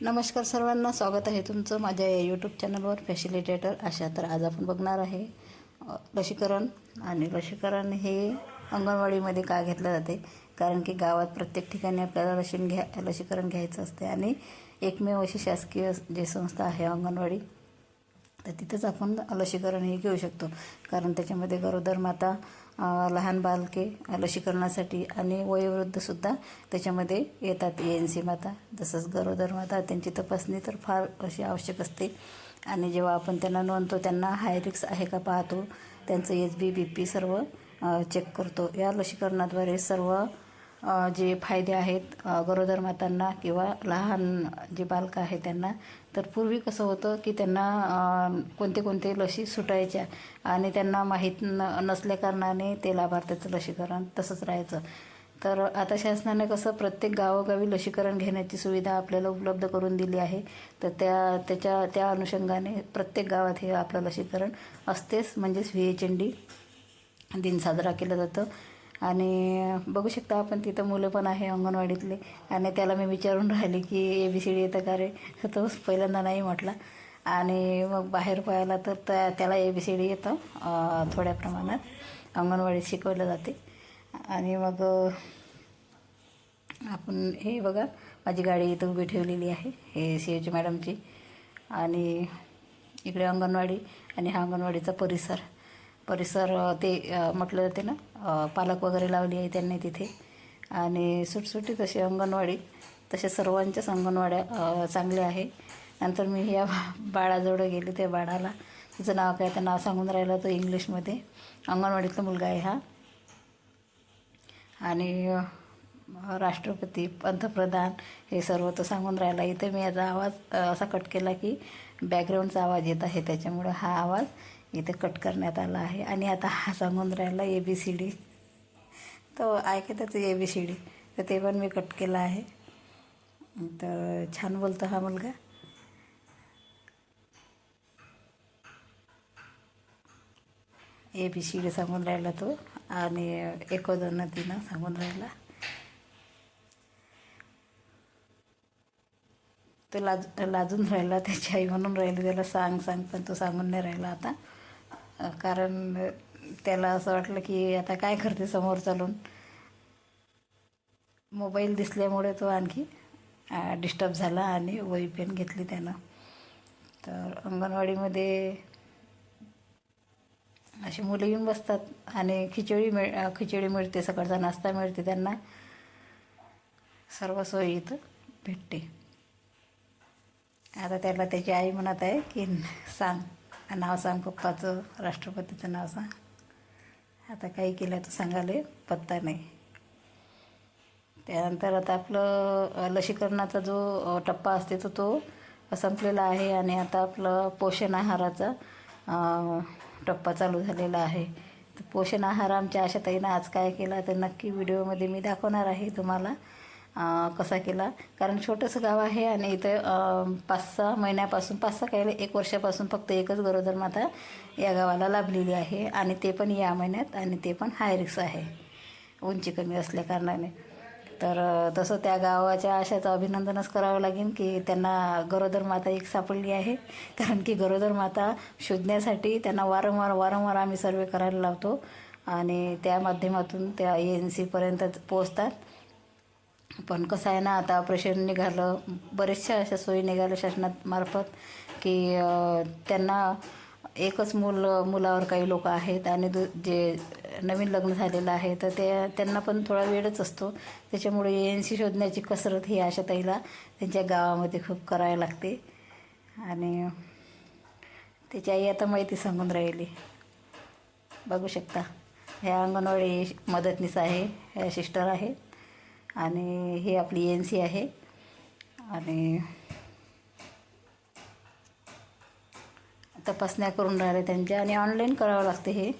नमस्कार सर्वांना, स्वागत आहे तुमचं माझ्या या यूट्यूब चॅनलवर फॅसिलिटेटर आशा. तर आज आपण बघणार आहे लसीकरण. आणि लसीकरण हे अंगणवाडीमध्ये का घेतलं जाते, कारण की गावात प्रत्येक ठिकाणी आपल्याला लसीकरण घ्यायचं असते. आणि एकमेव अशी शासकीय जी संस्था आहे अंगणवाडी, तर तिथंच आपण लसीकरण हे घेऊ शकतो. कारण त्याच्यामध्ये गरोदर माता, लहान बालके लसीकरणासाठी आणि वयोवृद्धसुद्धा त्याच्यामध्ये येतात. ANC माता, तसंच गरोदर माता, त्यांची तपासणी तर फार अशी आवश्यक असते. आणि जेव्हा आपण त्यांना नोंदतो, त्यांना हाय रिस्क आहे का पाहतो, त्यांचं HB BP सर्व चेक करतो. या लसीकरणाद्वारे सर्व जे फायदे आहेत गरोदर मातांना किंवा लहान जे बालकं आहेत त्यांना. तर पूर्वी कसं होतं की त्यांना कोणते कोणते लसी सुटायच्या आणि त्यांना माहीत नसल्या कारणाने ते लाभार्थ्याचं लसीकरण तसंच राहायचं. तर आता शासनाने कसं प्रत्येक गावोगावी लसीकरण घेण्याची सुविधा आपल्याला उपलब्ध करून दिली आहे. तर त्या अनुषंगाने प्रत्येक गावात हे आपलं लसीकरण असतेच, म्हणजेच VHND दिन साजरा केलं जातं. आणि बघू शकता आपण तिथं मुलं पण आहे अंगणवाडीतले. आणि त्याला मी विचारून राहिली की ABCD येतं का रे, तो पहिल्यांदा नाही म्हटला. आणि मग बाहेर पाहायला तर त्याला ABCD येतं थोड्या प्रमाणात, अंगणवाडीत शिकवलं जाते. आणि मग आपण हे बघा, माझी गाडी इथं उभी ठेवलेली आहे, हे CH मॅडमची. आणि इकडे अंगणवाडी आणि हा अंगणवाडीचा परिसर ते म्हटलं जाते ना, पालक वगैरे लावली आहे त्यांनी तिथे. आणि सुटसुटीत अशी अंगणवाडी, तसे सर्वांच्याच अंगणवाड्या चांगल्या आहे. नंतर मी या बाळाजवळ गेली, त्या बाळाला तिचं नाव काय, तर नाव सांगून राहिला तो इंग्लिशमध्ये. अंगणवाडीतला मुलगा आहे हा. आणि राष्ट्रपती, पंतप्रधान हे सर्व तो सांगून राहिला. इथे मी याचा आवाज असा कट केला की बॅकग्राऊंडचा आवाज येत आहे, त्याच्यामुळे हा आवाज इथे कट करण्यात आला आहे. आणि आता हा सांगून राहिला ABCD, तो ऐकतच ABCD, तर ते पण मी कट केलं आहे. तर छान बोलतो हा मुलगा. ABCD सांगून राहिला तो. आणि 1 2 3 सांगून राहिला. तो लाजून राहिला, त्याची आई म्हणून राहिली त्याला सांग, पण तो सांगून नाही राहिला आता. कारण त्याला असं वाटलं की आता काय करते समोर चालून. मोबाईल दिसल्यामुळे तो आणखी डिस्टर्ब झाला आणि वही पेन घेतली त्यानं. तर अंगणवाडीमध्ये अशी मुलं येऊन बसतात. आणि खिचडी मिळते, सकाळचा नाश्ता मिळते त्यांना, सर्व सोयी इथं भेटते. आता त्याला त्याची आई म्हणत आहे की सांग, नाव सांग पप्पाचं, राष्ट्रपतीचं नाव सांग. आता काही केलं तर सांगायला पत्ता नाही. त्यानंतर आता आपलं लसीकरणाचा जो टप्पा असते तो संपलेला आहे. आणि आता आपलं पोषण आहाराचा टप्पा चालू झालेला आहे. तर पोषण आहार आमच्या आशाताईनं आज काय केला, तर नक्की व्हिडिओमध्ये मी दाखवणार आहे तुम्हाला कसा केला. कारण छोटंसं गाव आहे आणि इथं 5-6 महिन्यापासून, 5-6 काय 1 वर्षापासून फक्त एकच गरोदर माता या गावाला लाभलेली आहे. आणि ते पण या महिन्यात, आणि ते पण हाय रिस्क आहे उंची कमी असल्या कारणाने. तर तसं त्या गावाच्या आशाचं अभिनंदनच करावं लागेल की त्यांना गरोदर माता एक सापडली आहे. कारण की गरोदर माता शोधण्यासाठी त्यांना वारंवार आम्ही सर्वे करायला लावतो. आणि त्या माध्यमातून त्या ANC पर्यंत पोचतात. पण कसं आहे ना, आता ऑपरेशन निघालं, बरेचशा अशा सोयी निघाल्या शासनामार्फत की त्यांना एकच मुलावर काही लोक आहेत. आणि जे नवीन लग्न झालेलं आहे तर त्यांना पण थोडा वेळच असतो. त्याच्यामुळे ANC शोधण्याची कसरत ही आशाताईला त्यांच्या गावामध्ये खूप करायला लागते. आणि त्याची आई आता माहिती सांगून राहिली, बघू शकता. ह्या अंगणवाडी मदतनीस आहे, ह्या सिस्टर आहेत. आणि ही आपली ANC आहे. आणि तपासण्या करून राहिले त्यांच्या, आणि ऑनलाईन करावं लागते हे.